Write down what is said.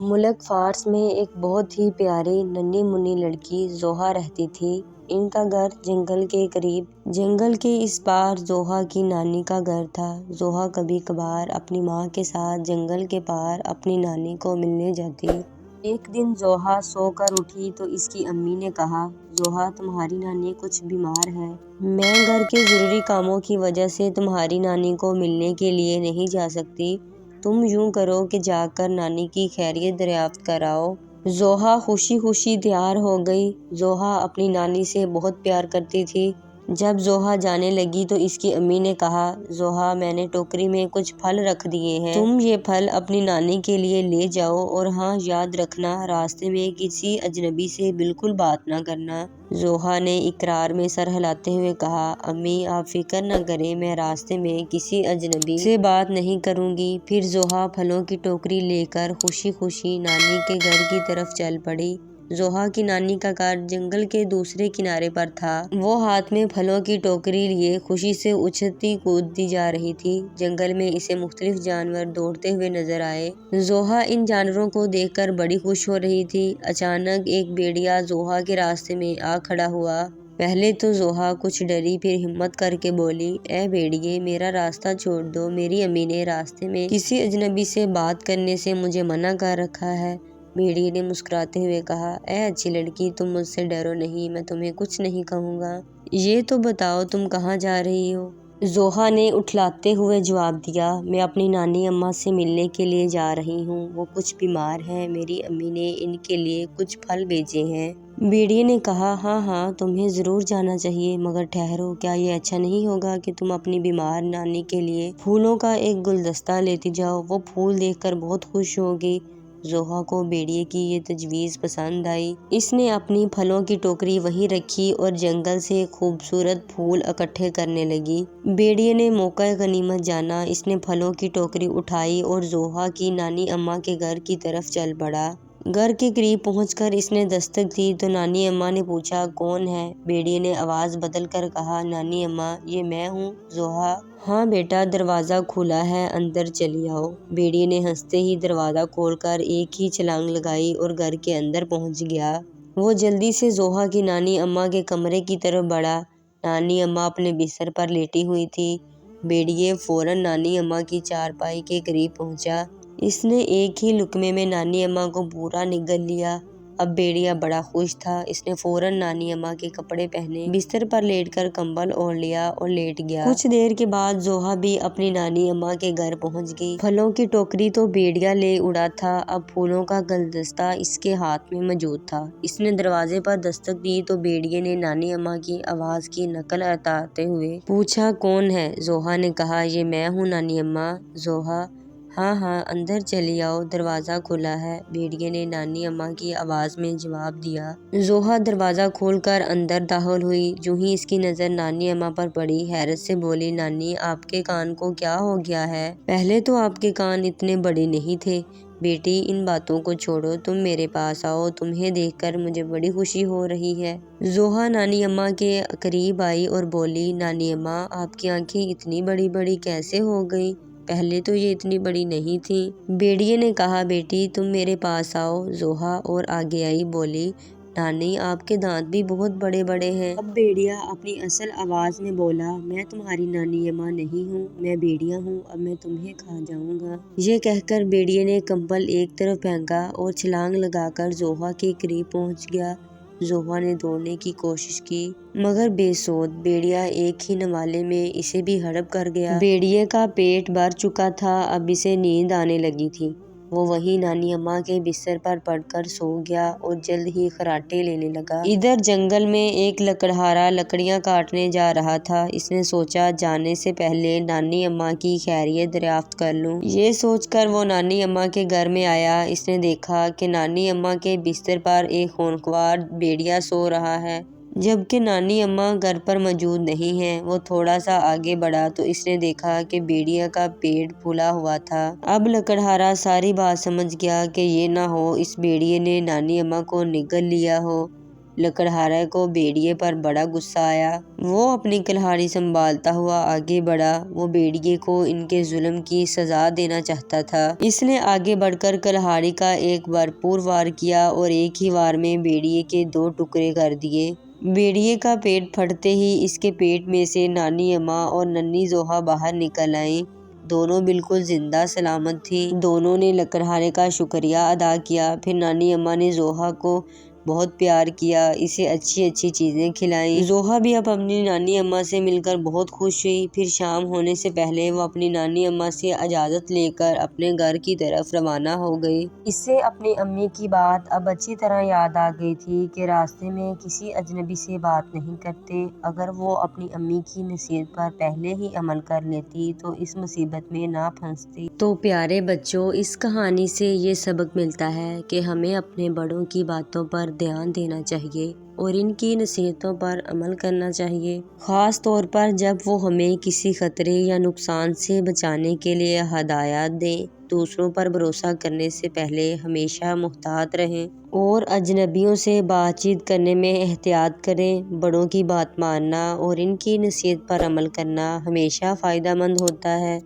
ملک فارس میں ایک بہت ہی پیاری ننھی منھی لڑکی زوہا رہتی تھی۔ ان کا گھر جنگل کے قریب جنگل کے اس پار زوہا کی نانی کا گھر تھا۔ زوہا کبھی کبھار اپنی ماں کے ساتھ جنگل کے پار اپنی نانی کو ملنے جاتی۔ ایک دن زوہا سو کر اٹھی تو اس کی امی نے کہا، زوہا تمہاری نانی کچھ بیمار ہے۔ میں گھر کے ضروری کاموں کی وجہ سے تمہاری نانی کو ملنے کے لیے نہیں جا سکتی۔ تم یوں کرو کہ جا کر نانی کی خیریت دریافت کر آؤ۔ زوہا خوشی خوشی تیار ہو گئی۔ زوہا اپنی نانی سے بہت پیار کرتی تھی۔ جب زوہا جانے لگی تو اس کی امی نے کہا، زوہا میں نے ٹوکری میں کچھ پھل رکھ دیے ہیں، تم یہ پھل اپنی نانی کے لیے لے جاؤ، اور ہاں یاد رکھنا راستے میں کسی اجنبی سے بالکل بات نہ کرنا۔ زوہا نے اقرار میں سر ہلاتے ہوئے کہا، امی آپ فکر نہ کریں، میں راستے میں کسی اجنبی سے بات نہیں کروں گی۔ پھر زوہا پھلوں کی ٹوکری لے کر خوشی خوشی نانی کے گھر کی طرف چل پڑی۔ زوہا کی نانی کا گھر جنگل کے دوسرے کنارے پر تھا۔ وہ ہاتھ میں پھلوں کی ٹوکری لیے خوشی سے اچھلتی کودتی جا رہی تھی۔ جنگل میں اسے مختلف جانور دوڑتے ہوئے نظر آئے۔ زوہا ان جانوروں کو دیکھ کر بڑی خوش ہو رہی تھی۔ اچانک ایک بھیڑیا زوہا کے راستے میں آ کھڑا ہوا۔ پہلے تو زوہا کچھ ڈری، پھر ہمت کر کے بولی، اے بھیڑیے میرا راستہ چھوڑ دو، میری امی نے راستے میں کسی اجنبی سے بات کرنے سے مجھے منع کر رکھا ہے۔ بھیڑیے نے مسکراتے ہوئے کہا، اے اچھی لڑکی تم مجھ سے ڈرو نہیں، میں تمہیں کچھ نہیں کہوں گا۔ یہ تو بتاؤ تم کہاں جا رہی ہو؟ زوہا نے اٹھلاتے ہوئے جواب دیا، میں اپنی نانی اماں سے ملنے کے لیے جا رہی ہوں، وہ کچھ بیمار ہیں، میری امی نے ان کے لیے کچھ پھل بھیجے ہیں۔ بھیڑیے نے کہا، ہاں ہاں تمہیں ضرور جانا چاہیے، مگر ٹھہرو، کیا یہ اچھا نہیں ہوگا کہ تم اپنی بیمار نانی کے لیے پھولوں کا ایک گلدستہ لیتی جاؤ، وہ پھول دیکھ کر بہت خوش ہوگی۔ زوہا کو بھیڑیے کی یہ تجویز پسند آئی۔ اس نے اپنی پھلوں کی ٹوکری وہیں رکھی اور جنگل سے خوبصورت پھول اکٹھے کرنے لگی۔ بھیڑیے نے موقع غنیمت جانا، اس نے پھلوں کی ٹوکری اٹھائی اور زوہا کی نانی اماں کے گھر کی طرف چل پڑا۔ گھر کے قریب پہنچ کر اس نے دستک دی تو نانی اماں نے پوچھا، کون ہے؟ بھیڑیے نے آواز بدل کر کہا، نانی اماں یہ میں ہوں۔ زوہا، ہاں بیٹا دروازہ کھلا ہے، اندر چلی آؤ۔ بھیڑیے نے ہنستے ہی دروازہ کھول کر ایک ہی چھلانگ لگائی اور گھر کے اندر پہنچ گیا۔ وہ جلدی سے زوہا کی نانی اماں کے کمرے کی طرف بڑھا۔ نانی اماں اپنے بستر پر لیٹی ہوئی تھی۔ بھیڑیے فوراً نانی اماں کی چارپائی کے قریب پہنچا۔ اس نے ایک ہی لقمے میں نانی اماں کو پورا نگل لیا۔ اب بھیڑیا بڑا خوش تھا۔ اس نے فوراً نانی اماں کے کپڑے پہنے، بستر پر لیٹ کر کمبل اوڑھ لیا اور لیٹ گیا۔ کچھ دیر کے بعد زوہا بھی اپنی نانی اماں کے گھر پہنچ گئی۔ پھلوں کی ٹوکری تو بھیڑیا لے اڑا تھا، اب پھولوں کا گلدستہ اس کے ہاتھ میں موجود تھا۔ اس نے دروازے پر دستک دی تو بھیڑیے نے نانی اماں کی آواز کی نقل اتارتے ہوئے پوچھا، کون ہے؟ زوہا نے کہا، یہ میں ہوں نانی اماں۔ زوہا، ہاں ہاں اندر چلی آؤ، دروازہ کھلا ہے، بھیڑیے نے نانی اماں کی آواز میں جواب دیا۔ زوہا دروازہ کھول کر اندر داخل ہوئی۔ جوں ہی اس کی نظر نانی اماں پر پڑی، حیرت سے بولی، نانی آپ کے کان کو کیا ہو گیا ہے؟ پہلے تو آپ کے کان اتنے بڑے نہیں تھے۔ بیٹی ان باتوں کو چھوڑو، تم میرے پاس آؤ، تمہیں دیکھ کر مجھے بڑی خوشی ہو رہی ہے۔ زوہا نانی اماں کے قریب آئی اور بولی، نانی اماں آپ کی آنکھیں اتنی بڑی بڑی کیسے ہو گئیں؟ پہلے تو یہ اتنی بڑی نہیں تھیں۔ بھیڑیے نے کہا، بیٹی تم میرے پاس آؤ۔ زوہا اور آگے آئی، بولی، نانی آپ کے دانت بھی بہت بڑے بڑے ہیں۔ اب بھیڑیا اپنی اصل آواز میں بولا، میں تمہاری نانی اماں نہیں ہوں، میں بھیڑیا ہوں، اب میں تمہیں کھا جاؤں گا۔ یہ کہہ کر بھیڑیے نے کمبل ایک طرف پھینکا اور چھلانگ لگا کر زوہا کے قریب پہنچ گیا۔ زوہا نے دوڑنے کی کوشش کی مگر بے سود، بھیڑیا ایک ہی نوالے میں اسے بھی ہڑپ کر گیا۔ بھیڑیے کا پیٹ بھر چکا تھا، اب اسے نیند آنے لگی تھی۔ وہ وہیں نانی اماں کے بستر پر پڑ کر سو گیا اور جلد ہی خراٹے لینے لگا۔ ادھر جنگل میں ایک لکڑہارا لکڑیاں کاٹنے جا رہا تھا۔ اس نے سوچا، جانے سے پہلے نانی اماں کی خیریت دریافت کر لوں۔ یہ سوچ کر وہ نانی اماں کے گھر میں آیا۔ اس نے دیکھا کہ نانی اماں کے بستر پر ایک خونخوار بھیڑیا سو رہا ہے، جبکہ نانی اماں گھر پر موجود نہیں ہیں۔ وہ تھوڑا سا آگے بڑھا تو اس نے دیکھا کہ بھیڑیا کا پیٹ پھولا ہوا تھا۔ اب لکڑہارا ساری بات سمجھ گیا کہ یہ نہ ہو اس بھیڑیے نے نانی اماں کو نگل لیا ہو، لکڑہارے کو بھیڑیے پر بڑا غصہ آیا۔ وہ اپنی کلہاڑی سنبھالتا ہوا آگے بڑھا۔ وہ بھیڑیے کو ان کے ظلم کی سزا دینا چاہتا تھا۔ اس نے آگے بڑھ کر کلہاڑی کا ایک بھرپور وار کیا اور ایک ہی وار میں بھیڑیے کے 2 ٹکڑے کر دیے۔ بھیڑیے کا پیٹ پھٹتے ہی اس کے پیٹ میں سے نانی اماں اور ننھی زوہا باہر نکل آئیں۔ دونوں بالکل زندہ سلامت تھیں۔ دونوں نے لکڑہارے کا شکریہ ادا کیا۔ پھر نانی اماں نے زوہا کو بہت پیار کیا، اسے اچھی اچھی چیزیں کھلائیں۔ زوہا بھی اب اپنی نانی اماں سے مل کر بہت خوش ہوئی۔ پھر شام ہونے سے پہلے وہ اپنی نانی اماں سے اجازت لے کر اپنے گھر کی طرف روانہ ہو گئی۔ اسے اپنی امی کی بات اب اچھی طرح یاد آ گئی تھی کہ راستے میں کسی اجنبی سے بات نہیں کرتے۔ اگر وہ اپنی امی کی نصیحت پر پہلے ہی عمل کر لیتی تو اس مصیبت میں نہ پھنستی۔ تو پیارے بچوں، اس کہانی سے یہ سبق ملتا ہے کہ ہمیں اپنے بڑوں کی باتوں پر دھیان دینا چاہیے اور ان کی نصیحتوں پر عمل کرنا چاہیے، خاص طور پر جب وہ ہمیں کسی خطرے یا نقصان سے بچانے کے لیے ہدایات دیں۔ دوسروں پر بھروسہ کرنے سے پہلے ہمیشہ محتاط رہیں اور اجنبیوں سے بات چیت کرنے میں احتیاط کریں۔ بڑوں کی بات ماننا اور ان کی نصیحت پر عمل کرنا ہمیشہ فائدہ مند ہوتا ہے۔